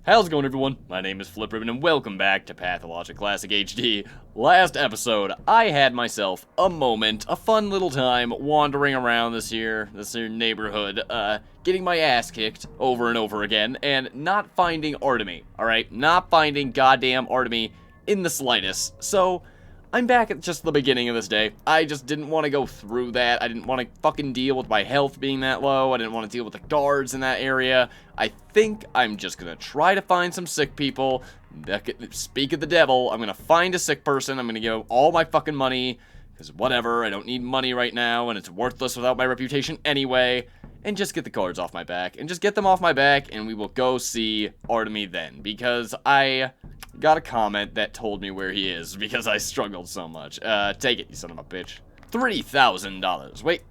How's it going, everyone? My name is Flipribbon, and welcome back to Pathologic Classic HD. Last episode, I had myself a moment, a fun little time, wandering around this here neighborhood, getting my ass kicked over and over again, and not finding Artemi, alright? Not finding goddamn Artemi in the slightest. So, I'm back at just the beginning of this day. I just didn't want to go through that. I didn't want to fucking deal with my health being that low. I didn't want to deal with the guards in that area. I think I'm just gonna try to find some sick people. Speak of the devil, I'm gonna find a sick person. I'm gonna give all my fucking money, because whatever, I don't need money right now, and it's worthless without my reputation anyway. And just get the guards off my back, and just get them off my back, and we will go see Artemi then, because I got a comment that told me where he is, because I struggled so much. Take it, you son of a bitch. $3,000. Wait,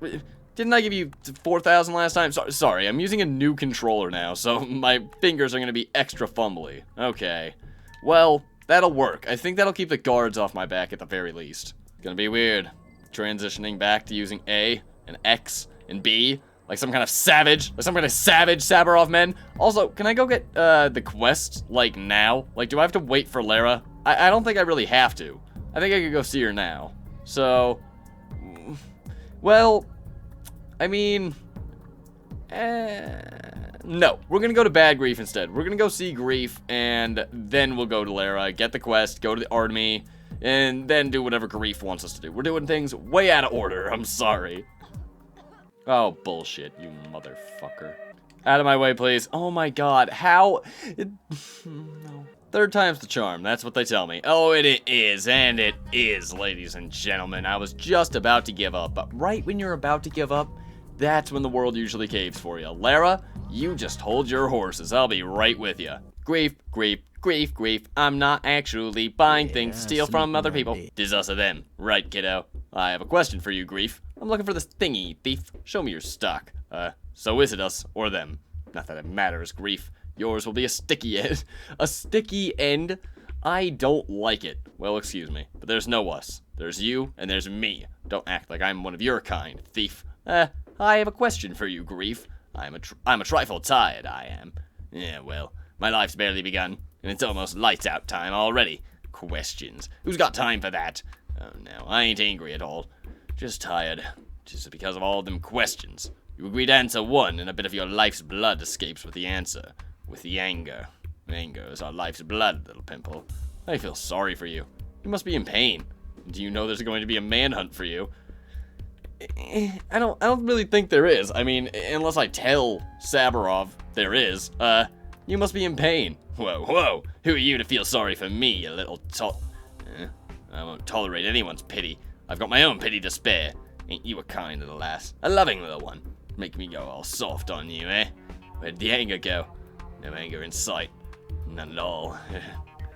didn't I give you 4,000 last time? Sorry, I'm using a new controller now, so my fingers are gonna be extra fumbly. Okay. Well, that'll work. I think that'll keep the guards off my back at the very least. It's gonna be weird. Transitioning back to using A and X and B. Like some kind of savage. Like some kind of savage Sabarov men. Also, can I go get the quest, like, now? Like, do I have to wait for Clara? I don't think I really have to. I think I could go see her now. So, well, I mean, no. We're gonna go to Bad Grief instead. We're gonna go see Grief, and then we'll go to Clara, get the quest, go to the Artemi, and then do whatever Grief wants us to do. We're doing things way out of order. I'm sorry. Oh, bullshit, you motherfucker. Out of my way, please. Oh my god, how? No. Third time's the charm, that's what they tell me. Oh, it is, and it is, ladies and gentlemen. I was just about to give up, but right when you're about to give up, that's when the world usually caves for you. Clara, you just hold your horses. I'll be right with you. Grief, grief, grief, grief. I'm not actually buying things to steal from other people. Tis us or them. Right, kiddo. I have a question for you, Grief. I'm looking for this thingy, thief. Show me your stock. So is it us or them? Not that it matters, Grief. Yours will be a sticky end. A sticky end? I don't like it. Well, excuse me, but there's no us. There's you, and there's me. Don't act like I'm one of your kind, thief. I have a question for you, Grief. I'm a trifle tired, I am. Yeah, well, my life's barely begun, and it's almost lights out time already. Questions. Who's got time for that? Oh, no, I ain't angry at all. Just tired. Just because of all them questions. You agreed to answer one, and a bit of your life's blood escapes with the answer. With the anger. Anger is our life's blood, little pimple. I feel sorry for you. You must be in pain. Do you know there's going to be a manhunt for you? I don't really think there is. I mean, unless I tell Sabarov there is. You must be in pain. Whoa. Who are you to feel sorry for me, you little I won't tolerate anyone's pity. I've got my own pity to spare. Ain't you a kind little lass? A loving little one. Make me go all soft on you, eh? Where'd the anger go? No anger in sight. None at all.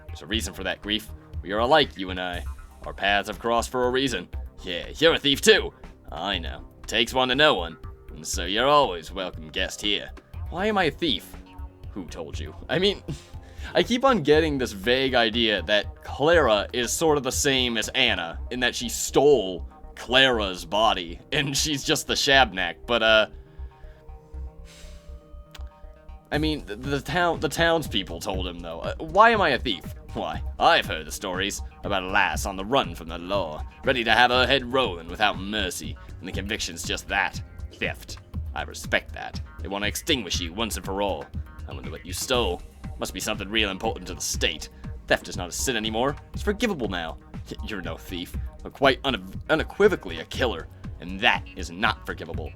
There's a reason for that, Grief. We are alike, you and I. Our paths have crossed for a reason. Yeah, you're a thief too. I know. Takes one to know one. And so you're always welcome guest here. Why am I a thief? Who told you? I mean, I keep on getting this vague idea that Clara is sort of the same as Anna, in that she stole Clara's body, and she's just the Shabnak, but, I mean, the townspeople told him, though. Why am I a thief? Why, I've heard the stories about a lass on the run from the law, ready to have her head rolling without mercy, and the conviction's just that, theft. I respect that. They want to extinguish you once and for all. I wonder what you stole. Must be something real important to the state. Theft is not a sin anymore. It's forgivable now. You're no thief, but quite unequivocally a killer, and that is not forgivable.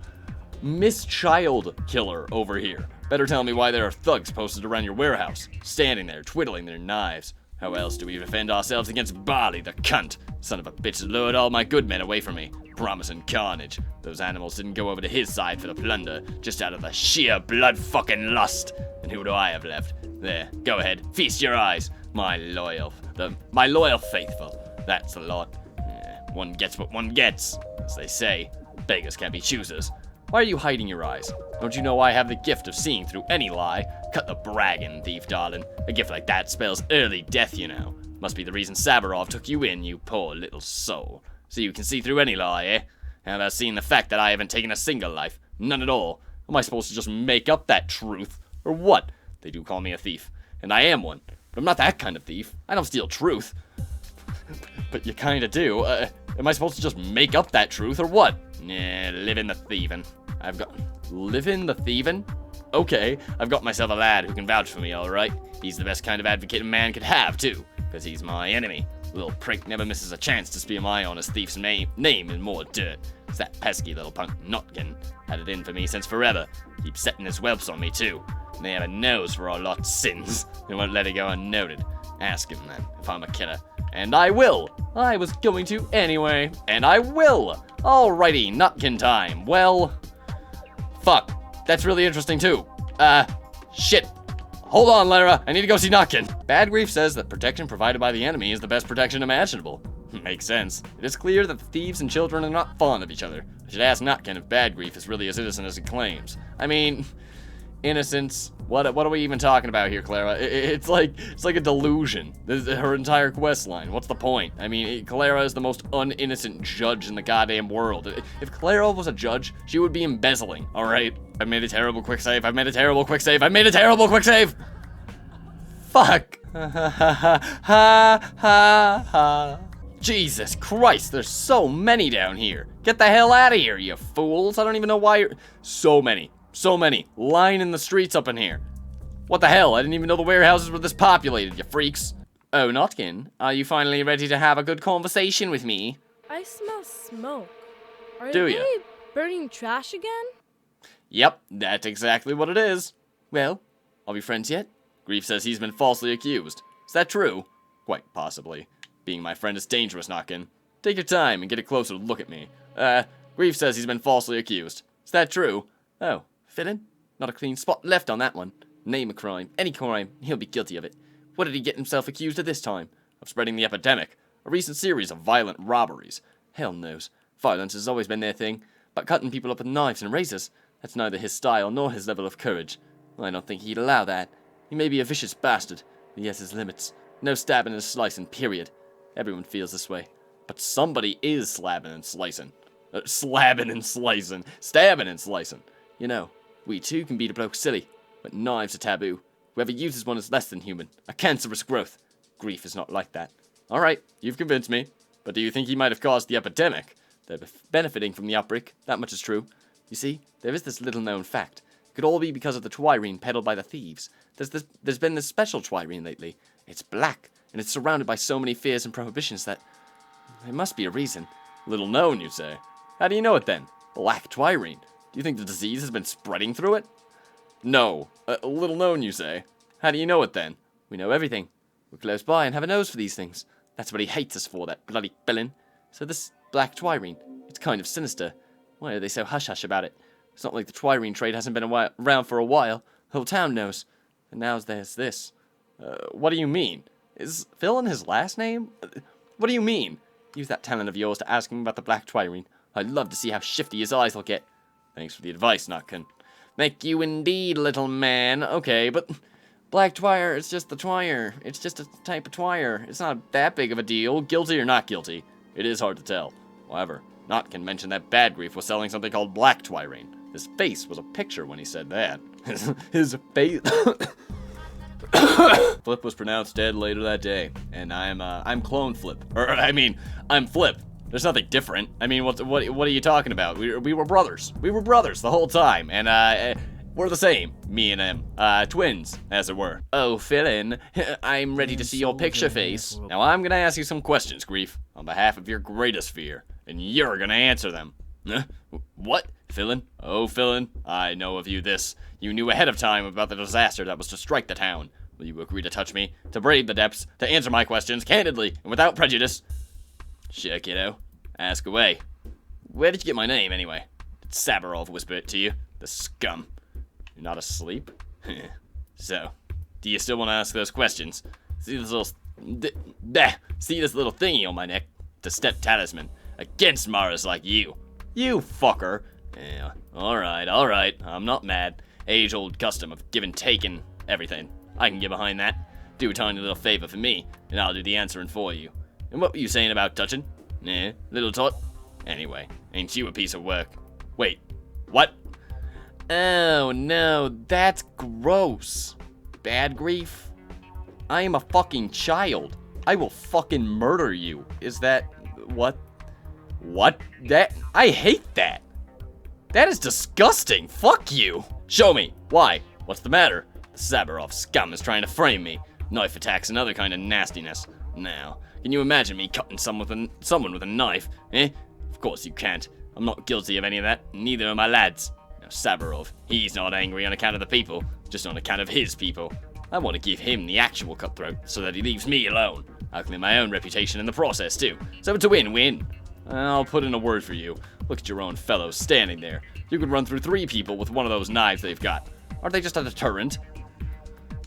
Miss Child Killer over here. Better tell me why there are thugs posted around your warehouse, standing there, twiddling their knives. How else do we defend ourselves against Barley, the cunt? Son of a bitch lured all my good men away from me, promising carnage. Those animals didn't go over to his side for the plunder, just out of the sheer blood-fucking lust. And who do I have left? There, go ahead, feast your eyes. My loyal faithful. That's the lot. Yeah, one gets what one gets, as they say. Beggars can't be choosers. Why are you hiding your eyes? Don't you know I have the gift of seeing through any lie? Cut the bragging, thief darling. A gift like that spells early death, you know. Must be the reason Sabarov took you in, you poor little soul. So you can see through any lie, eh? How about seeing the fact that I haven't taken a single life? None at all. Am I supposed to just make up that truth? Or what? They do call me a thief. and I am one. But I'm not that kind of thief. I don't steal truth. But you kinda do. Am I supposed to just make up that truth, or what? Nah, live in the thievin'. Live in the thievin'? Okay, I've got myself a lad who can vouch for me, alright? He's the best kind of advocate a man could have, too, because he's my enemy. Little prick never misses a chance to spear my honest thief's name in more dirt. It's that pesky little punk Notkin. Had it in for me since forever. Keeps setting his whelps on me, too. And they have a nose for our lot's sins. They won't let it go unnoted. Ask him, then, if I'm a killer. And I will! I was going to anyway. And I will! Alrighty, Notkin time. Well... fuck. That's really interesting, too. Shit. Hold on, Clara. I need to go see Notkin. Bad Grief says that protection provided by the enemy is the best protection imaginable. Makes sense. It is clear that the thieves and children are not fond of each other. I should ask Notkin if Bad Grief is really as innocent as he claims. I mean... innocence. What are we even talking about here, Clara? It's like a delusion. Her entire quest line. What's the point? I mean, Clara is the most uninnocent judge in the goddamn world. If Clara was a judge, she would be embezzling, alright? I made a terrible quick save. I made a terrible quick save. I made a terrible quick save! Fuck! Jesus Christ, there's so many down here. Get the hell out of here, you fools. I don't even know why you're... So many. Lying in the streets up in here. What the hell? I didn't even know the warehouses were this populated, you freaks. Oh, Notkin, are you finally ready to have a good conversation with me? I smell smoke. Are Do they ya? burning trash again? Yep, that's exactly what it is. Well, are we friends yet? Grief says he's been falsely accused. Is that true? Quite possibly. Being my friend is dangerous, Notkin. Take your time and get a closer look at me. Grief says he's been falsely accused. Is that true? Oh. Villain? Not a clean spot left on that one. Name a crime, any crime, he'll be guilty of it. What did he get himself accused of this time? Of spreading the epidemic. A recent series of violent robberies. Hell knows. Violence has always been their thing. But cutting people up with knives and razors, that's neither his style nor his level of courage. I don't think he'd allow that. He may be a vicious bastard, but he has his limits. No stabbing and slicing, period. Everyone feels this way. But somebody is slabbing and slicing. Slabbing and slicing. Stabbing and slicing. You know. We too can beat a bloke silly, but knives are taboo. Whoever uses one is less than human, a cancerous growth. Grief is not like that. Alright, you've convinced me. But do you think he might have caused the epidemic? They're benefiting from the outbreak, that much is true. You see, there is this little-known fact. It could all be because of the twirine peddled by the thieves. There's been this special twirine lately. It's black, and it's surrounded by so many fears and prohibitions that... there must be a reason. Little known, you say? How do you know it then? Black twirine. Do you think the disease has been spreading through it? No. Little known, you say? How do you know it then? We know everything. We're close by and have a nose for these things. That's what he hates us for, that bloody villain. So this black twirine, it's kind of sinister. Why are they so hush-hush about it? It's not like the twirine trade hasn't been around for a while. The whole town knows. And now there's this. What do you mean? Is Phil his last name? What do you mean? Use that talent of yours to ask him about the black twirine. I'd love to see how shifty his eyes will get. Thanks for the advice, Notkin. Thank you indeed, little man. Okay, but black twire, it's just the twire. It's just a type of twire. It's not that big of a deal. Guilty or not guilty, it is hard to tell. However, Notkin mentioned that Bad Grief was selling something called black twirine. His face was a picture when he said that. His face... Flip was pronounced dead later that day, and I'm clone Flip. I'm Flip. There's nothing different. I mean, what are you talking about? We were brothers. We were brothers the whole time, and we're the same. Me and him, twins, as it were. Oh, Philin, I'm ready to see your picture face. Now I'm gonna ask you some questions, Grief, on behalf of your greatest fear, and you're gonna answer them. What, Philin? Oh, Philin, I know of you this. You knew ahead of time about the disaster that was to strike the town. Will you agree to touch me, to brave the depths, to answer my questions candidly and without prejudice? Sure, kiddo. Ask away. Where did you get my name, anyway? Did Sabarov whisper it to you? The scum. You're not asleep? So, do you still want to ask those questions? See this little... See this little thingy on my neck? It's a step talisman. Against Maras like you. You fucker. Yeah, alright. I'm not mad. Age-old custom of give and take and everything. I can get behind that. Do a tiny little favor for me, and I'll do the answering for you. And what were you saying about touching? Little tot? Anyway, ain't you a piece of work? Wait, what? Oh no, that's gross. Bad Grief? I am a fucking child. I will fucking murder you. Is that... what? What? That... I hate that. That is disgusting. Fuck you. Show me. Why? What's the matter? The Sabarov scum is trying to frame me. Knife attacks and other kind of nastiness. Now, can you imagine me cutting someone with a knife? Eh? Of course you can't. I'm not guilty of any of that. Neither are my lads. Now, Sabarov, he's not angry on account of the people, just on account of his people. I want to give him the actual cutthroat so that he leaves me alone. I'll clear my own reputation in the process, too. So it's a win-win. I'll put in a word for you. Look at your own fellows standing there. You could run through 3 people with one of those knives they've got. Aren't they just a deterrent?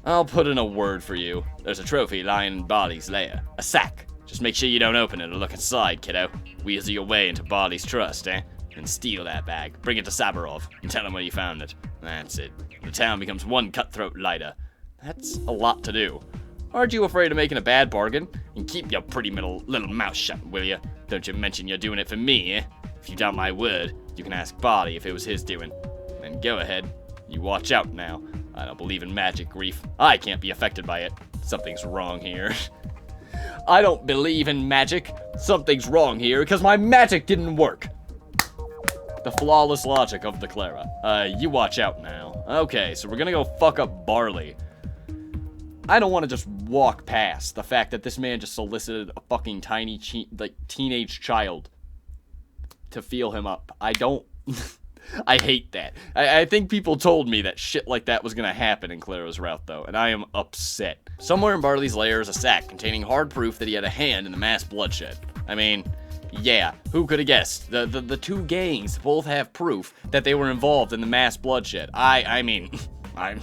I'll put in a word for you. There's a trophy lying in Barley's lair. A sack. Just make sure you don't open it or look inside, kiddo. Weasel your way into Barley's trust, eh? And steal that bag. Bring it to Sabarov and tell him where you found it. That's it. The town becomes one cutthroat lighter. That's a lot to do. Aren't you afraid of making a bad bargain? And keep your pretty little mouth shut, will you? Don't you mention you're doing it for me, eh? If you doubt my word, you can ask Barley if it was his doing. Then go ahead. You watch out now. I don't believe in magic, Grief. I can't be affected by it. Something's wrong here. I don't believe in magic. Something's wrong here because my magic didn't work. The flawless logic of the Clara. You watch out now. Okay, so we're gonna go fuck up Barley. I don't want to just walk past the fact that this man just solicited a fucking tiny, teenage child to feel him up. I don't... I hate that. I think people told me that shit like that was gonna happen in Clara's route, though, and I am upset. Somewhere in Barley's lair is a sack containing hard proof that he had a hand in the mass bloodshed. I mean, yeah, who could have guessed? The 2 gangs both have proof that they were involved in the mass bloodshed. I mean... I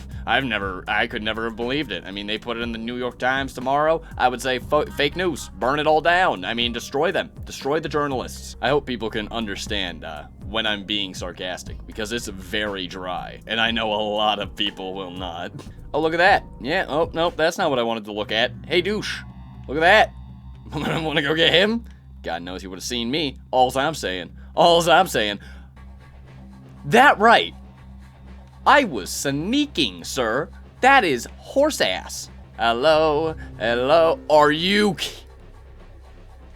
could never have believed it. I mean, they put it in the New York Times tomorrow. I would say fake news. Burn it all down. I mean, destroy them. Destroy the journalists. I hope people can understand when I'm being sarcastic, because it's very dry, and I know a lot of people will not. Oh, look at that. Yeah, oh, nope, that's not what I wanted to look at. Hey, douche. Look at that. I want to go get him? God knows he would have seen me. All's I'm saying. That right. I was sneaking, sir. That is horse ass. Hello? Are you...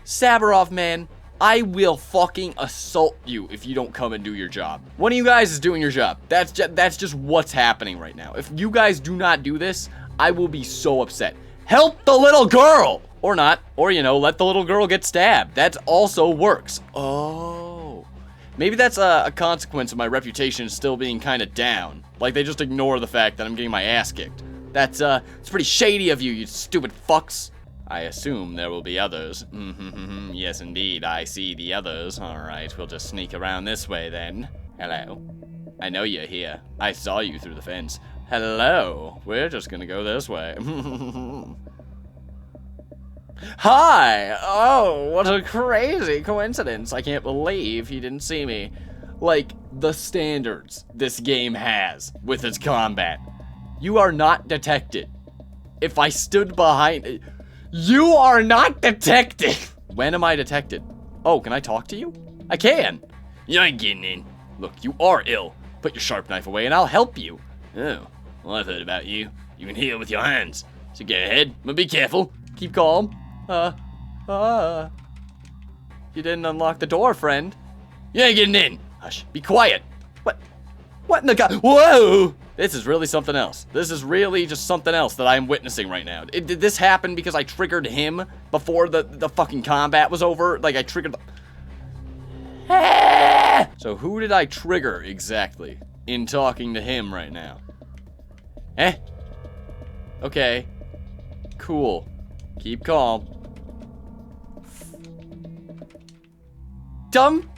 Sabarov, man, I will fucking assault you if you don't come and do your job. One of you guys is doing your job. That's just what's happening right now. If you guys do not do this, I will be so upset. Help the little girl! Or not. Or, you know, let the little girl get stabbed. That also works. Oh... Maybe that's a consequence of my reputation still being kind of down. Like, they just ignore the fact that I'm getting my ass kicked. It's pretty shady of you, you stupid fucks. I assume there will be others. Yes, indeed, I see the others. Alright, we'll just sneak around this way then. Hello. I know you're here. I saw you through the fence. Hello. We're just gonna go this way. Hi! Oh, what a crazy coincidence. I can't believe he didn't see me. Like, the standards this game has with its combat. You are not detected. If I stood behind it, you are not detected! When am I detected? Oh, can I talk to you? I can! You ain't getting in. Look, you are ill. Put your sharp knife away and I'll help you. Oh, well, I've heard about you. You can heal with your hands. So go ahead, but be careful. Keep calm. You didn't unlock the door, friend. You ain't getting in. Hush, be quiet. What in the god? Whoa! This is really something else. This is really just something else that I'm witnessing right now. Did this happen because I triggered him before the fucking combat was over? Like, I triggered the... So who did I trigger exactly in talking to him right now? Okay. Cool. Keep calm. Dumb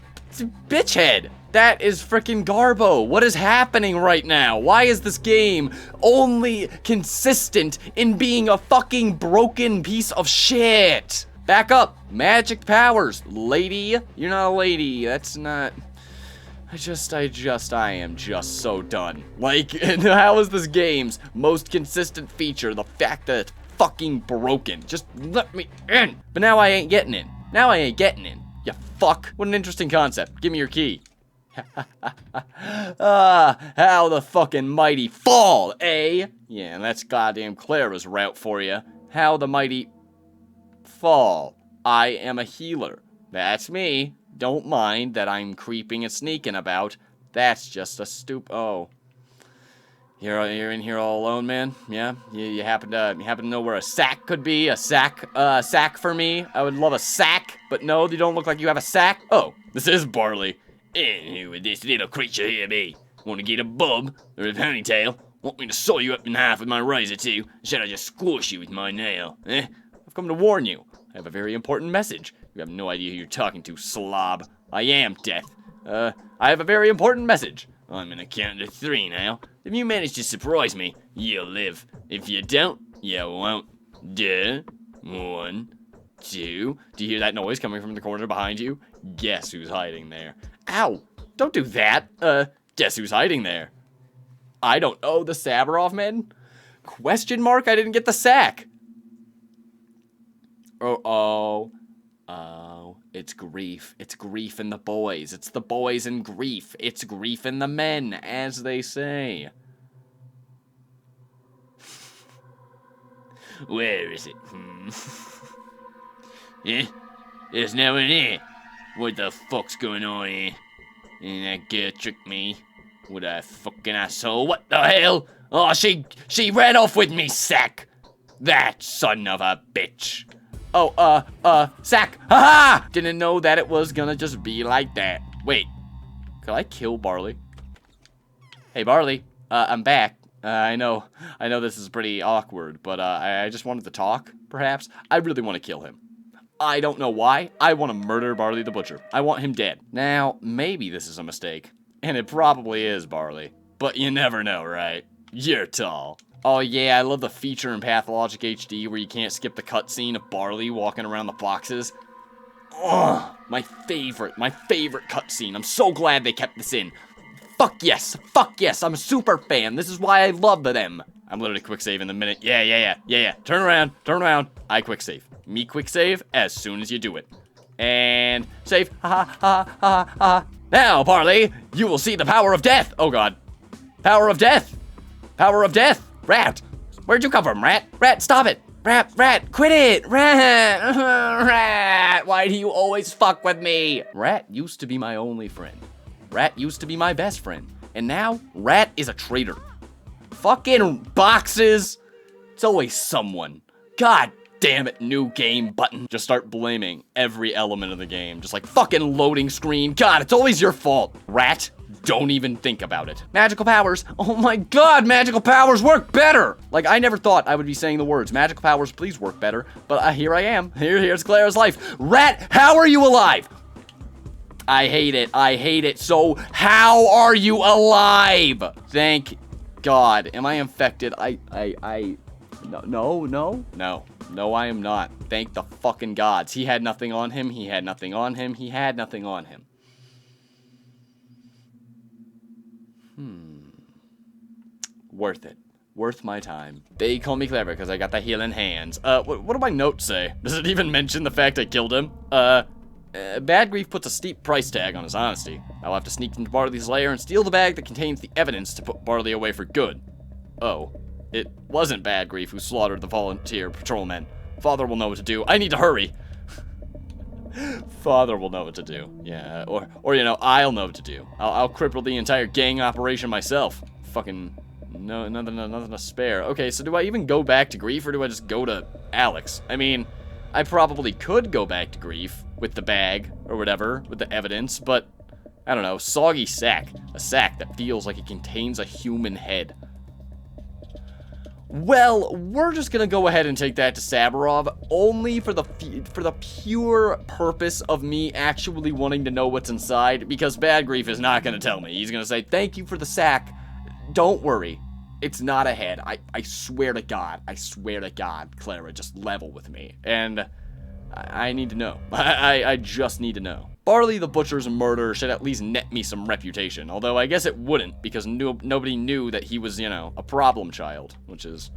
bitch head. That is freaking Garbo. What is happening right now? Why is this game only consistent in being a fucking broken piece of shit? Back up. Magic powers. Lady. You're not a lady. That's not... I am just so done. Like, how is this game's most consistent feature the fact that it's fucking broken? Just let me in. But now I ain't getting in. You fuck. What an interesting concept. Give me your key. How the fucking mighty fall, eh? Yeah, that's goddamn Clara's route for you. how the mighty fall. I am a healer. That's me. Don't mind that I'm creeping and sneaking about. That's just a oh. You're in here all alone, man? Yeah? You happen to know where a sack could be? A sack for me? I would love a sack, but no, you don't look like you have a sack. Oh, this is Barley. And who would this little creature here be? Want to get a bob or a ponytail? Want me to saw you up in half with my razor too? Or should I just squash you with my nail? Eh? I've come to warn you. I have a very important message. You have no idea who you're talking to, slob. I am Death. I have a very important message. I'm gonna count to 3 now. If you manage to surprise me, you'll live. If you don't, you won't. Duh. 1, 2. Do you hear that noise coming from the corner behind you? Guess who's hiding there? Ow! Don't do that. Guess who's hiding there? I don't know, the Sabarov men? Question mark? I didn't get the sack. Oh, it's grief. It's grief in the boys. It's the boys in grief. It's grief in the men, as they say. Where is it? Eh? There's no one here. What the fuck's going on here? And that girl tricked me. What a fucking asshole. What the hell? Oh, she ran off with me, sack. That son of a bitch. Oh, sack. Haha! Didn't know that it was gonna just be like that. Wait, could I kill Barley? Hey, Barley, I'm back. I know this is pretty awkward, but, I just wanted to talk, perhaps. I really want to kill him. I don't know why. I want to murder Barley the Butcher. I want him dead. Now, maybe this is a mistake. And it probably is, Barley. But you never know, right? You're tall. Oh yeah, I love the feature in Pathologic HD where you can't skip the cutscene of Barley walking around the boxes. Oh, my favorite cutscene. I'm so glad they kept this in. Fuck yes, I'm a super fan. This is why I love them. I'm literally quick save in the minute. Yeah. Turn around. I quick save. Me quick save as soon as you do it. And save. Ha. Now, Barley, you will see the power of death. Oh god. Power of death. Rat. Where'd you come from, Rat? Rat, stop it. Rat, quit it. Rat. Why do you always fuck with me? Rat used to be my only friend. Rat used to be my best friend. And now, Rat is a traitor. Fucking boxes. It's always someone. God damn it, new game button. Just start blaming every element of the game. Just like fucking loading screen. God, it's always your fault. Rat, don't even think about it. Magical powers. Oh my god, magical powers work better. Like, I never thought I would be saying the words, magical powers, please work better. But here I am. Here's Clara's life. Rat, how are you alive? I hate it. So, how are you alive? Thank God. Am I infected? No, I am not. Thank the fucking gods. He had nothing on him. Worth it. Worth my time. They call me clever because I got the healing hands. What do my notes say? Does it even mention the fact I killed him? Bad Grief puts a steep price tag on his honesty. I'll have to sneak into Barley's lair and steal the bag that contains the evidence to put Barley away for good. Oh. It wasn't Bad Grief who slaughtered the volunteer patrolmen. Father will know what to do. I need to hurry. Father will know what to do. Yeah, or you know, I'll know what to do. I'll cripple the entire gang operation myself. Fucking nothing to spare. Okay, so do I even go back to Grief or do I just go to Alex? I mean, I probably could go back to Grief with the bag or whatever, with the evidence, but I don't know, soggy sack. A sack that feels like it contains a human head. Well, we're just gonna go ahead and take that to Sabarov, only for the pure purpose of me actually wanting to know what's inside, because Bad Grief is not gonna tell me. He's gonna say, thank you for the sack. Don't worry. It's not a head. I swear to God, Clara, just level with me. And I need to know. I just need to know. Barley the Butcher's murder should at least net me some reputation, although I guess it wouldn't, because nobody knew that he was, you know, a problem child, which is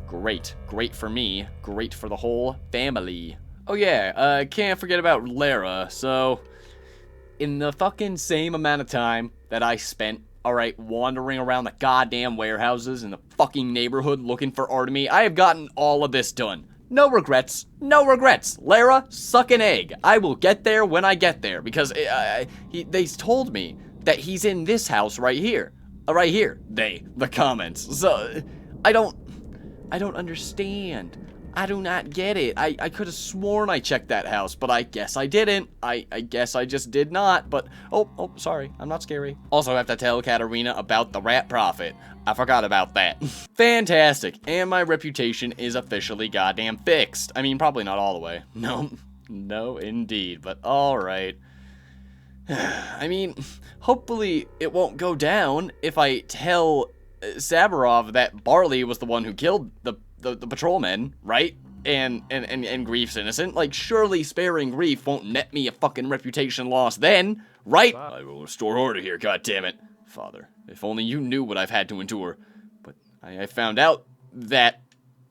great. Great for me, great for the whole family. Oh yeah, can't forget about Lara. So, in the fucking same amount of time that I spent, alright, wandering around the goddamn warehouses in the fucking neighborhood looking for Artemy, I have gotten all of this done. No regrets. No regrets. Lara, suck an egg. I will get there when I get there, because they told me that he's in this house right here. Right here. The comments. So, I don't understand. I do not get it. I could have sworn I checked that house, but I guess I didn't. I guess I just did not, but, oh, sorry. I'm not scary. Also, I have to tell Katarina about the rat prophet. I forgot about that. Fantastic. And my reputation is officially goddamn fixed. I mean, probably not all the way. No, indeed, but alright. I mean, hopefully it won't go down if I tell Saburov that Barley was the one who killed the patrolmen, right? And Grief's innocent. Like, surely sparing Grief won't net me a fucking reputation loss then, right? I will restore order here, goddammit. Father, if only you knew what I've had to endure. But I found out that...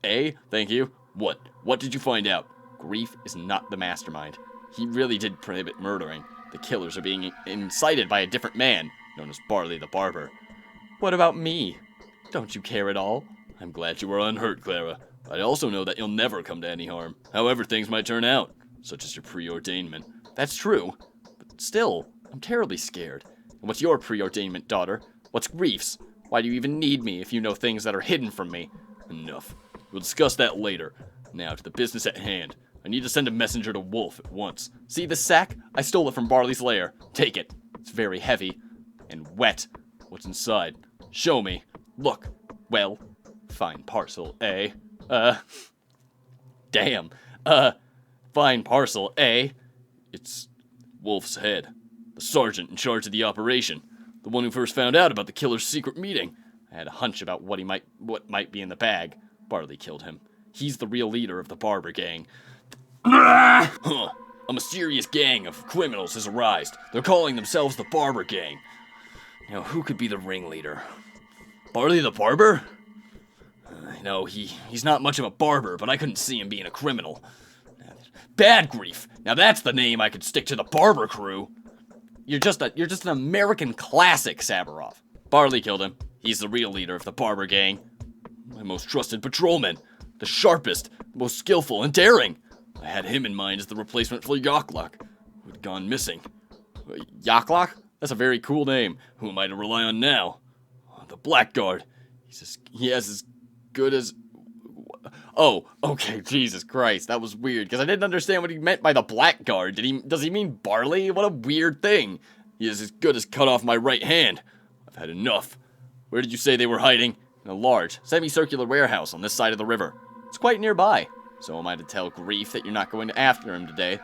Thank you. What? What did you find out? Grief is not the mastermind. He really did prohibit murdering. The killers are being incited by a different man, known as Barley the Barber. What about me? Don't you care at all? I'm glad you are unhurt, Clara. I also know that you'll never come to any harm, however things might turn out, such as your preordainment. That's true, but still, I'm terribly scared. And what's your preordainment, daughter? What's Grief's? Why do you even need me if you know things that are hidden from me? Enough. We'll discuss that later. Now to the business at hand. I need to send a messenger to Wolf at once. See this sack? I stole it from Barley's lair. Take it. It's very heavy and wet. What's inside? Show me. Look. Well, fine parcel, eh? Damn. Fine parcel, eh? It's Wolf's head. The sergeant in charge of the operation. The one who first found out about the killer's secret meeting. I had a hunch about what might be in the bag. Barley killed him. He's the real leader of the Barber gang. A mysterious gang of criminals has arisen. They're calling themselves the Barber gang. Now, who could be the ringleader? Barley the Barber? No, he's not much of a barber, but I couldn't see him being a criminal. Bad Grief. Now that's the name I could stick to the Barber crew. You're just an American classic, Saburov. Barley killed him. He's the real leader of the Barber gang. My most trusted patrolman. The sharpest, most skillful, and daring. I had him in mind as the replacement for Yaklok, who had gone missing. Yaklok? That's a very cool name. Who am I to rely on now? The Blackguard. He has as good as... Oh, okay, Jesus Christ, that was weird, because I didn't understand what he meant by the Blackguard. Does he mean Barley? What a weird thing. He is as good as cut off my right hand. I've had enough. Where did you say they were hiding? In a large, semicircular warehouse on this side of the river. It's quite nearby. So am I to tell Grief that you're not going after him today?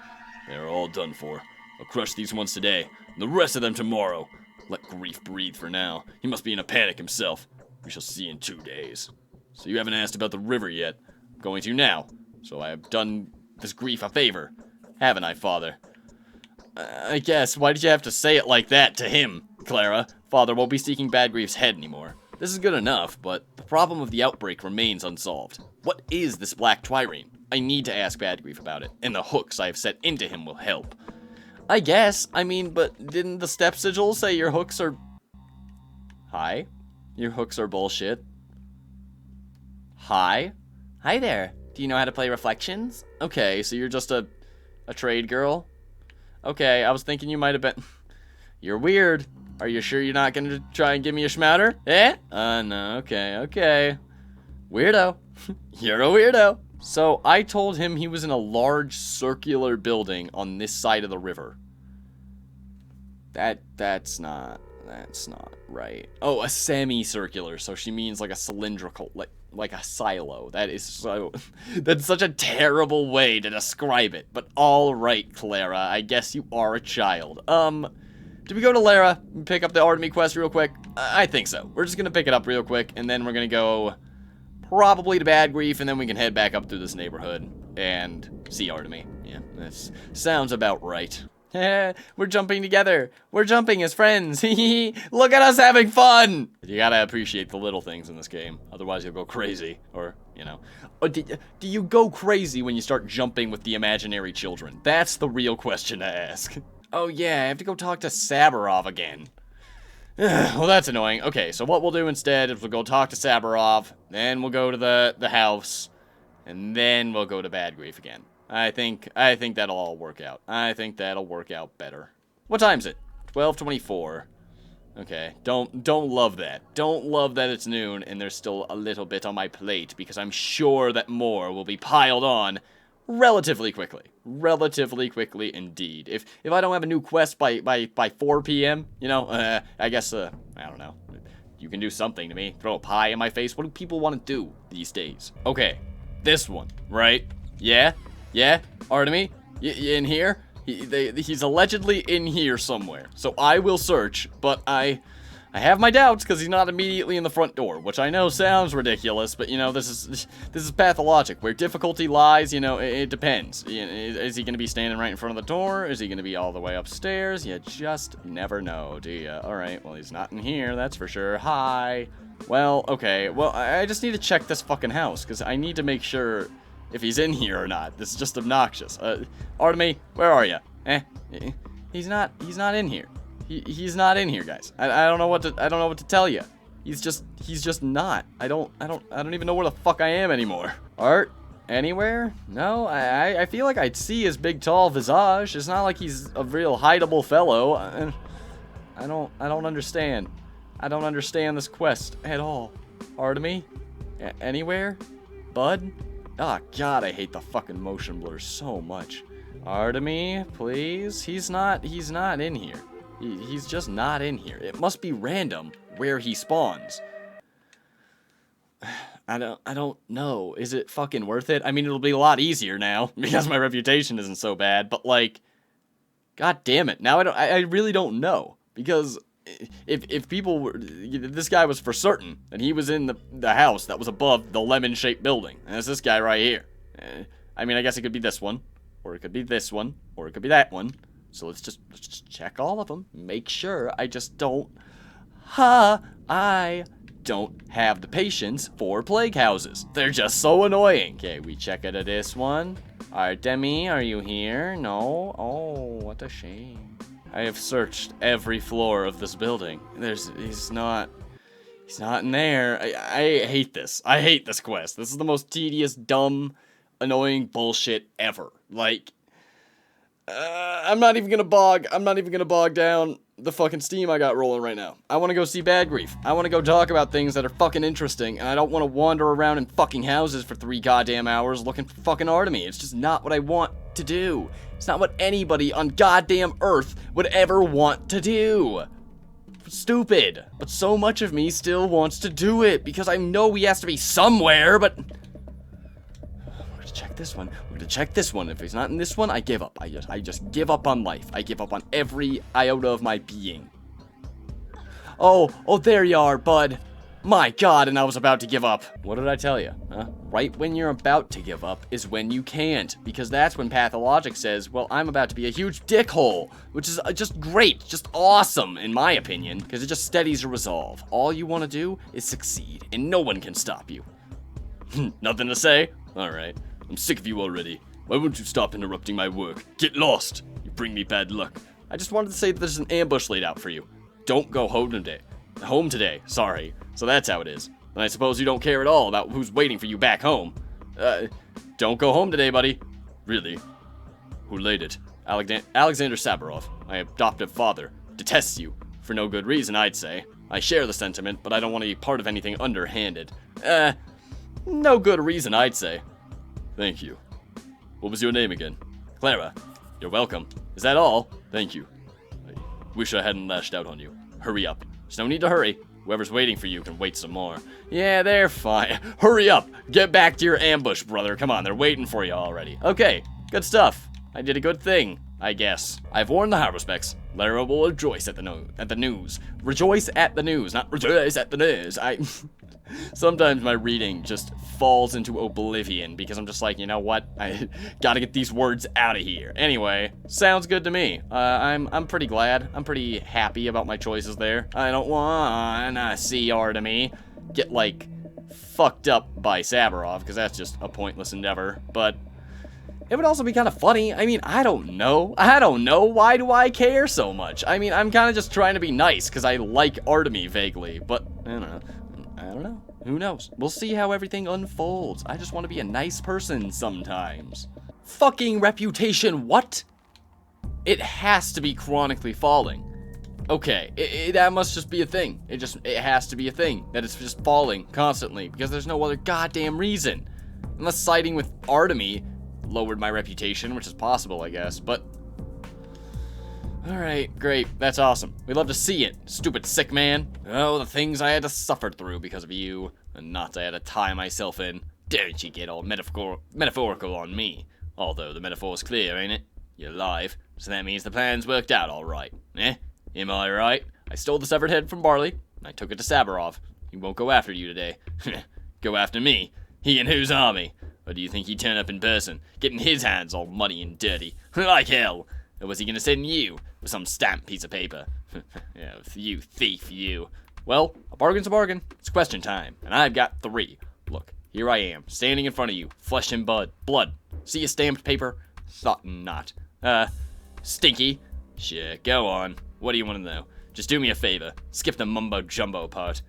They're all done for. I'll crush these ones today, and the rest of them tomorrow. Let Grief breathe for now. He must be in a panic himself. We shall see in 2 days. So you haven't asked about the river yet. I'm going to now. So I have done this Grief a favor. Haven't I, Father? I guess. Why did you have to say it like that to him, Clara? Father won't be seeking Bad Grief's head anymore. This is good enough, but the problem of the outbreak remains unsolved. What is this black twirene? I need to ask Bad Grief about it, and the hooks I have set into him will help. I guess. I mean, but didn't the step sigil say your hooks are... Hi? Your hooks are bullshit. Hi? Hi there. Do you know how to play Reflections? Okay, so you're just a trade girl? Okay, I was thinking you might have been... You're weird. Are you sure you're not gonna try and give me a schmouter? Eh? No, okay. Weirdo. You're a weirdo. So, I told him he was in a large circular building on this side of the river. That's not right. Oh, a semicircular, so she means like a cylindrical, like a silo. That is so... That's such a terrible way to describe it. But alright, Clara, I guess you are a child. Do we go to Lara and pick up the Artemy quest real quick? I think so. We're just gonna pick it up real quick, and then we're gonna go probably to Bad Grief, and then we can head back up through this neighborhood and see Artemy. Yeah, that sounds about right. We're jumping together. We're jumping as friends. Look at us having fun. You gotta appreciate the little things in this game. Otherwise, you'll go crazy. Or, you know. Do you go crazy when you start jumping with the imaginary children? That's the real question to ask. Oh yeah, I have to go talk to Saburov again. Well, that's annoying. Okay, so what we'll do instead is we'll go talk to Saburov, then we'll go to the house, and then we'll go to Bad Grief again. I think that'll all work out. I think that'll work out better. What time is it? 12:24. Okay, don't love that. Don't love that it's noon and there's still a little bit on my plate, because I'm sure that more will be piled on relatively quickly. Relatively quickly indeed. If I don't have a new quest by 4 p.m., you know, I guess, I don't know. You can do something to me. Throw a pie in my face. What do people want to do these days? Okay, this one, right? Yeah? Yeah? Artemy? In here? He's allegedly in here somewhere. So I will search, but I have my doubts because he's not immediately in the front door, which I know sounds ridiculous, but you know, this is Pathologic. Where difficulty lies, you know, it depends. Is he going to be standing right in front of the door? Is he going to be all the way upstairs? You just never know, do you? All right, well, he's not in here, that's for sure. Hi. Well, okay. Well, I just need to check this fucking house because I need to make sure if he's in here or not. This is just obnoxious. Artemy, where are you? He's not in here. He's not in here, guys. I don't know what to tell you. He's just not. I don't even know where the fuck I am anymore. Art? Anywhere? No, I feel like I'd see his big tall visage. It's not like he's a real hideable fellow. I don't understand. I don't understand this quest at all. Artemy? Anywhere? Bud? Oh god, I hate the fucking motion blur so much. Artemy, please? He's not in here. He's just not in here. It must be random where he spawns. I don't know. Is it fucking worth it? I mean, it'll be a lot easier now because my reputation isn't so bad, but like, god damn it. Now I really don't know, because if people were, this guy was for certain that he was in the house that was above the lemon-shaped building. And it's this guy right here. I mean, I guess it could be this one, or it could be this one, or it could be that one. So let's just check all of them. Make sure. I just don't. I don't have the patience for plague houses. They're just so annoying. Okay, we check it at this one. Artemy, are you here? No. Oh, what a shame. I have searched every floor of this building. He's not in there. I hate this. I hate this quest. This is the most tedious, dumb, annoying bullshit ever. Like, I'm not even gonna bog down the fucking steam I got rolling right now. I want to go see Bad Grief. I want to go talk about things that are fucking interesting, and I don't want to wander around in fucking houses for 3 goddamn hours looking for fucking Artemy. It's just not what I want to do. It's not what anybody on goddamn Earth would ever want to do. Stupid. But so much of me still wants to do it, because I know he has to be somewhere, but we're gonna check this one. We're gonna check this one. If he's not in this one, I give up. I just give up on life. I give up on every iota of my being. Oh, there you are, bud. My god, and I was about to give up. What did I tell you? Huh? Right when you're about to give up is when you can't, because that's when Pathologic says, well, I'm about to be a huge dickhole, which is just great, just awesome, in my opinion, because it just steadies your resolve. All you want to do is succeed, and no one can stop you. Nothing to say? Alright. I'm sick of you already. Why won't you stop interrupting my work? Get lost! You bring me bad luck. I just wanted to say that there's an ambush laid out for you. Don't go home today. Sorry. So that's how it is. And I suppose you don't care at all about who's waiting for you back home. Don't go home today, buddy. Really? Who laid it? Alexander Saburov, my adoptive father, detests you. For no good reason, I'd say. I share the sentiment, but I don't want to be part of anything underhanded. No good reason, I'd say. Thank you. What was your name again? Clara. You're welcome. Is that all? Thank you. I wish I hadn't lashed out on you. Hurry up. There's no need to hurry. Whoever's waiting for you can wait some more. Yeah, they're fine. Hurry up. Get back to your ambush, brother. Come on, they're waiting for you already. Okay, good stuff. I did a good thing, I guess. I've warned the Haruspex. Clara will rejoice at the news. Rejoice at the news, not rejoice at the news. Sometimes my reading just falls into oblivion because I'm just like, you know what? I gotta get these words out of here. Anyway, sounds good to me. I'm pretty glad. I'm pretty happy about my choices there. I don't wanna see Artemy get, like, fucked up by Saburov, because that's just a pointless endeavor. But it would also be kind of funny. I mean, I don't know. Why do I care so much? I mean, I'm kind of just trying to be nice because I like Artemy vaguely, but I don't know. Who knows? We'll see how everything unfolds. I just want to be a nice person sometimes. Fucking reputation, what? It has to be chronically falling. Okay, that must just be a thing. It has to be a thing. That it's just falling constantly, because there's no other goddamn reason. Unless siding with Artemi lowered my reputation, which is possible, I guess, but... Alright, great. That's awesome. We'd love to see it, stupid sick man. Oh, the things I had to suffer through because of you. The knots I had to tie myself in. Don't you get all metaphorical on me. Although the metaphor's clear, ain't it? You're alive, so that means the plan's worked out alright. Eh? Am I right? I stole the severed head from Barley, and I took it to Sabarov. He won't go after you today. Go after me? He in whose army? Or do you think he'd turn up in person, getting his hands all muddy and dirty? Like hell! Or was he gonna send you with some stamped piece of paper? Yeah, you thief, you. Well, a bargain's a bargain. It's question time, and I've got 3. Look, here I am, standing in front of you, flesh and blood. See a stamped paper? Thought not. Stinky? Sure, go on. What do you want to know? Just do me a favor. Skip the mumbo-jumbo part.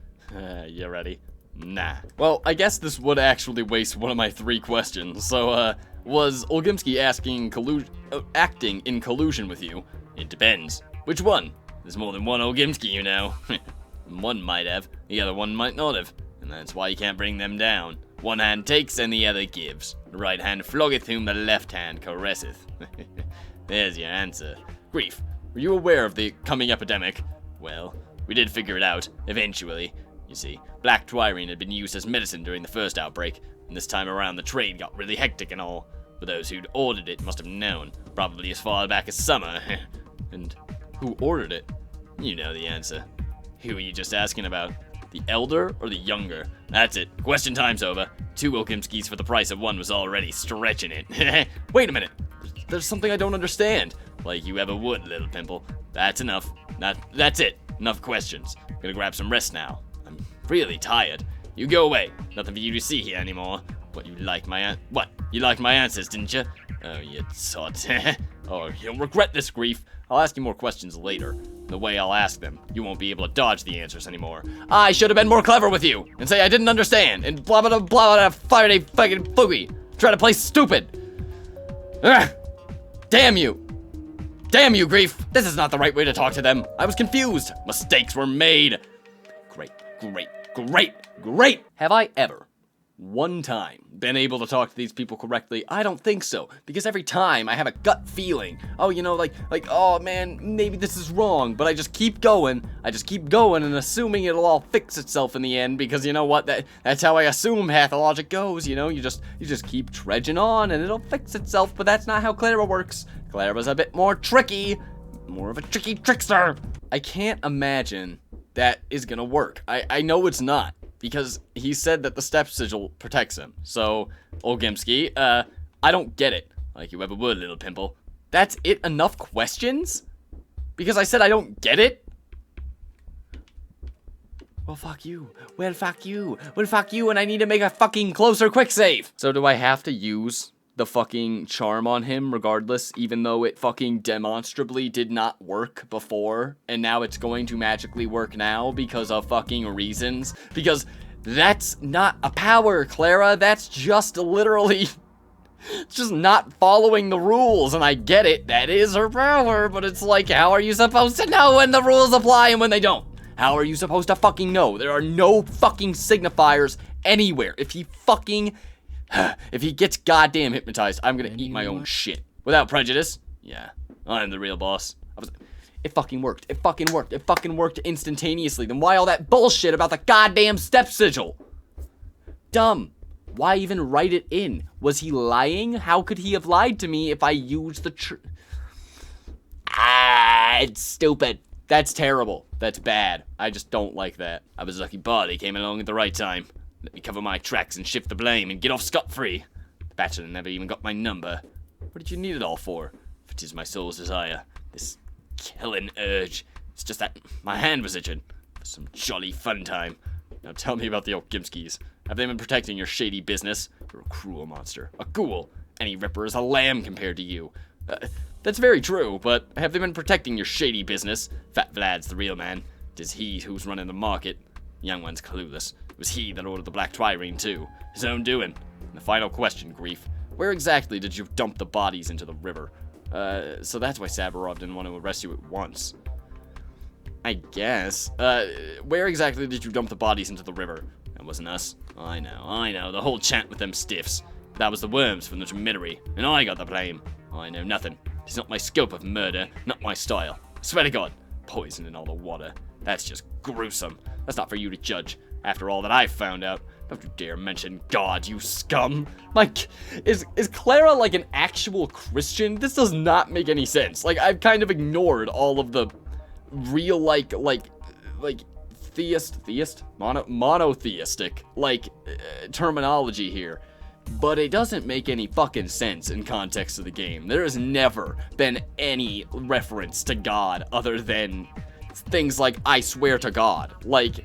You ready? Nah. Well, I guess this would actually waste one of my 3 questions. So, was Olgimski acting in collusion with you? It depends. Which one? There's more than one Olgimski, you know. One might have, the other one might not have. And that's why you can't bring them down. One hand takes and the other gives. The right hand floggeth whom the left hand caresseth. There's your answer. Grief. Were you aware of the coming epidemic? Well, we did figure it out, eventually. You see, black twirine had been used as medicine during the first outbreak, and this time around the trade got really hectic and all. But those who'd ordered it must have known, probably as far back as summer. And who ordered it? You know the answer. Who are you just asking about? The elder or the younger? That's it. Question time's over. 2 Olgimskis for the price of 1 was already stretching it. Wait a minute. There's something I don't understand. Like you ever would, little pimple. That's enough. That's it. Enough questions. Gonna grab some rest now. I'm really tired. You go away. Nothing for you to see here anymore. You liked my answers, didn't you? Oh, you sot. Oh, you'll regret this, Grief. I'll ask you more questions later. The way I'll ask them, you won't be able to dodge the answers anymore. I should have been more clever with you, and say I didn't understand, and blah blah blah blah fire a fucking fooey. Try to play stupid. Ugh. Damn you. Damn you, Grief. This is not the right way to talk to them. I was confused. Mistakes were made. Great. Have I ever, one time, been able to talk to these people correctly? I don't think so, because every time I have a gut feeling, oh, you know, like, oh man, maybe this is wrong, but I just keep going and assuming it'll all fix itself in the end, because you know what, that's how I assume Pathologic goes, you know, you just keep trudging on and it'll fix itself, but that's not how Clara works. Clara's a bit more tricky, more of a tricky trickster. I can't imagine that is gonna work. I know it's not. Because he said that the step sigil protects him. So, Olgimski, I don't get it. Like you ever would, little pimple. That's it? Enough questions? Because I said I don't get it? Well, fuck you. Well, fuck you, and I need to make a fucking closer quick save. So do I have to use the fucking charm on him regardless, even though it fucking demonstrably did not work before, and now it's going to magically work now because of fucking reasons? Because that's not a power, Clara. That's just literally just not following the rules, and I get it. That is her power, but it's like, how are you supposed to know when the rules apply and when they don't? How are you supposed to fucking know? There are no fucking signifiers anywhere. If he gets goddamn hypnotized, I'm gonna eat my own shit. Without prejudice. Yeah, I'm the real boss. It fucking worked. It fucking worked instantaneously. Then why all that bullshit about the goddamn step sigil? Dumb. Why even write it in? Was he lying? How could he have lied to me if I used the it's stupid. That's terrible. That's bad. I just don't like that. I was lucky Barley came along at the right time. Let me cover my tracks and shift the blame and get off scot-free. The Bachelor never even got my number. What did you need it all for? If it is my soul's desire, this killing urge. It's just that my hand was itching. For some jolly fun time. Now tell me about the Olgimskis. Have they been protecting your shady business? You're a cruel monster. A ghoul. Any ripper is a lamb compared to you. That's very true, but have they been protecting your shady business? Fat Vlad's the real man. 'Tis he who's running the market. Young one's clueless. It was he that ordered the black trireme, too. His own doing. And the final question, Grief. Where exactly did you dump the bodies into the river? So that's why Saburov didn't want to arrest you at once. I guess. Where exactly did you dump the bodies into the river? That wasn't us. I know. The whole chant with them stiffs. That was the worms from the Dromedary, and I got the blame. I know nothing. It's not my scope of murder, not my style. I swear to God, poison in all the water. That's just gruesome. That's not for you to judge. After all that I've found out, don't you dare mention God, you scum. Like, is Clara like an actual Christian? This does not make any sense. Like, I've kind of ignored all of the real, like monotheistic, terminology here. But it doesn't make any fucking sense in context of the game. There has never been any reference to God other than things like, I swear to God. Like,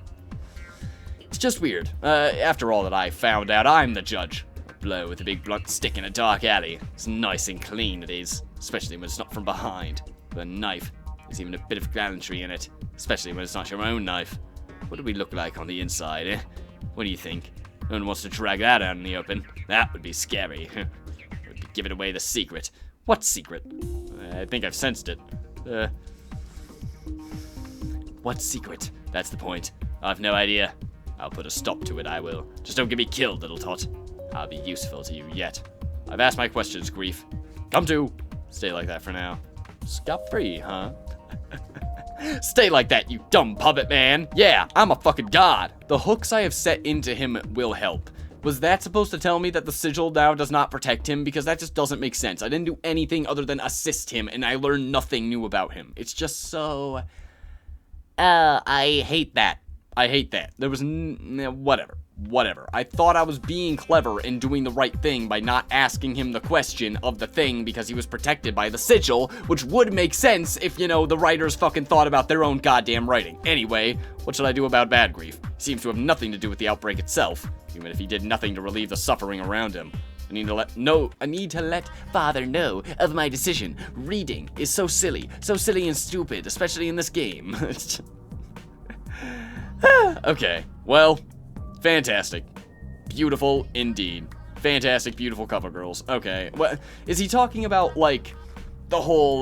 it's just weird. After all that I found out, I'm the judge. A blow with a big blunt stick in a dark alley. It's nice and clean, it is. Especially when it's not from behind. With a knife, there's even a bit of gallantry in it. Especially when it's not your own knife. What do we look like on the inside, eh? What do you think? No one wants to drag that out in the open. That would be scary. It would be giving away the secret. What secret? I think I've sensed it. What secret? That's the point. I've no idea. I'll put a stop to it, I will. Just don't get me killed, little tot. I'll be useful to you yet. I've asked my questions, Grief. Come to. Stay like that for now. Scot-free, huh? Stay like that, you dumb puppet man. Yeah, I'm a fucking god. The hooks I have set into him will help. Was that supposed to tell me that the sigil now does not protect him? Because that just doesn't make sense. I didn't do anything other than assist him, and I learned nothing new about him. It's just so... I hate that. I hate that. There was whatever. I thought I was being clever and doing the right thing by not asking him the question of the thing because he was protected by the sigil, which would make sense if, you know, the writers fucking thought about their own goddamn writing. Anyway, what should I do about Bad Grief? He seems to have nothing to do with the outbreak itself, even if he did nothing to relieve the suffering around him. I need to let Father know of my decision. Reading is so silly and stupid, especially in this game. Okay, well, fantastic. Beautiful indeed. Fantastic, beautiful cover girls. Okay, what is he talking about, like, the whole,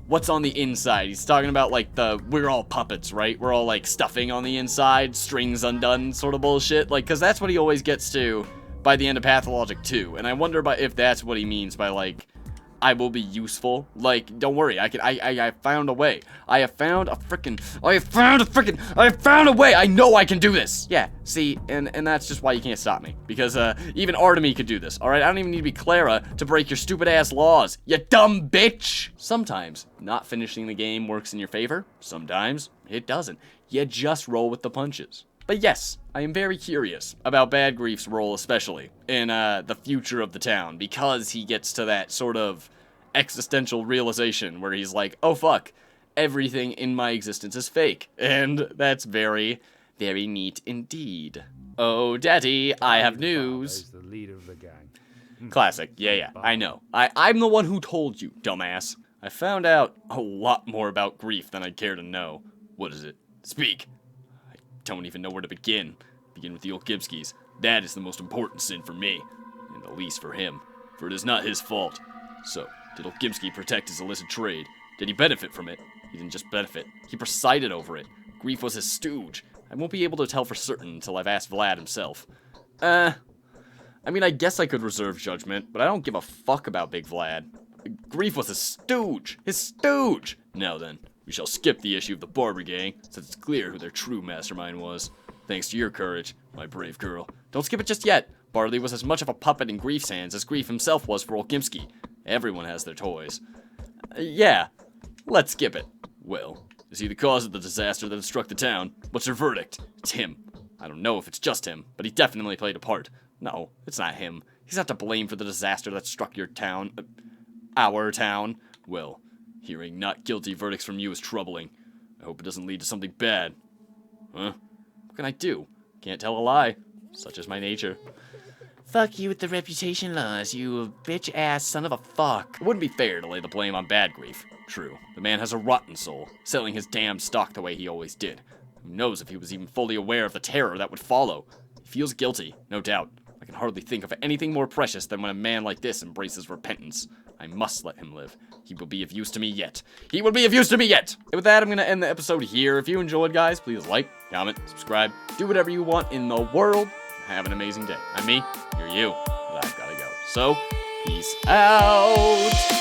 what's on the inside? He's talking about, like, we're all puppets, right? We're all, like, stuffing on the inside, strings undone sort of bullshit. Like, because that's what he always gets to by the end of Pathologic 2. And I wonder if that's what he means by, like, I will be useful. Like, don't worry, I found a way. I have found a way. I know I can do this. Yeah, see, and that's just why you can't stop me. Because, even epidemic could do this, alright? I don't even need to be Clara to break your stupid ass laws, you dumb bitch! Sometimes, not finishing the game works in your favor. Sometimes, it doesn't. You just roll with the punches. But yes, I am very curious about Bad Grief's role, especially in the future of the town, because he gets to that sort of existential realization where he's like, oh fuck, everything in my existence is fake. And that's very, very neat indeed. Oh, Daddy, I have news. The leader of the gang. Classic, yeah, I know. I'm the one who told you, dumbass. I found out a lot more about Grief than I'd care to know. What is it? Speak. Don't even know where to begin. Begin with the Olkimskis. That is the most important sin for me, and the least for him, for it is not his fault. So, did Olkimski protect his illicit trade? Did he benefit from it? He didn't just benefit, he presided over it. Grief was his stooge. I won't be able to tell for certain until I've asked Vlad himself. I mean, I guess I could reserve judgment, but I don't give a fuck about Big Vlad. Grief was his stooge! His stooge! Now then, we shall skip the issue of the Barber Gang, since it's clear who their true mastermind was. Thanks to your courage, my brave girl. Don't skip it just yet. Barley was as much of a puppet in Grief's hands as Grief himself was for Olkimski. Everyone has their toys. Yeah, let's skip it. Well, is he the cause of the disaster that struck the town? What's your verdict? It's him. I don't know if it's just him, but he definitely played a part. No, it's not him. He's not to blame for the disaster that struck your town. Our town. Well, hearing not guilty verdicts from you is troubling. I hope it doesn't lead to something bad. Huh? What can I do? Can't tell a lie. Such is my nature. Fuck you with the reputation laws, you bitch-ass son of a fuck. It wouldn't be fair to lay the blame on Bad Grief. True, the man has a rotten soul, selling his damned stock the way he always did. Who knows if he was even fully aware of the terror that would follow. He feels guilty, no doubt. I can hardly think of anything more precious than when a man like this embraces repentance. I must let him live. He will be of use to me yet. He will be of use to me yet! And with that, I'm gonna end the episode here. If you enjoyed, guys, please like, comment, subscribe, do whatever you want in the world. Have an amazing day. I'm me, you're you, but I've gotta go. So, peace out!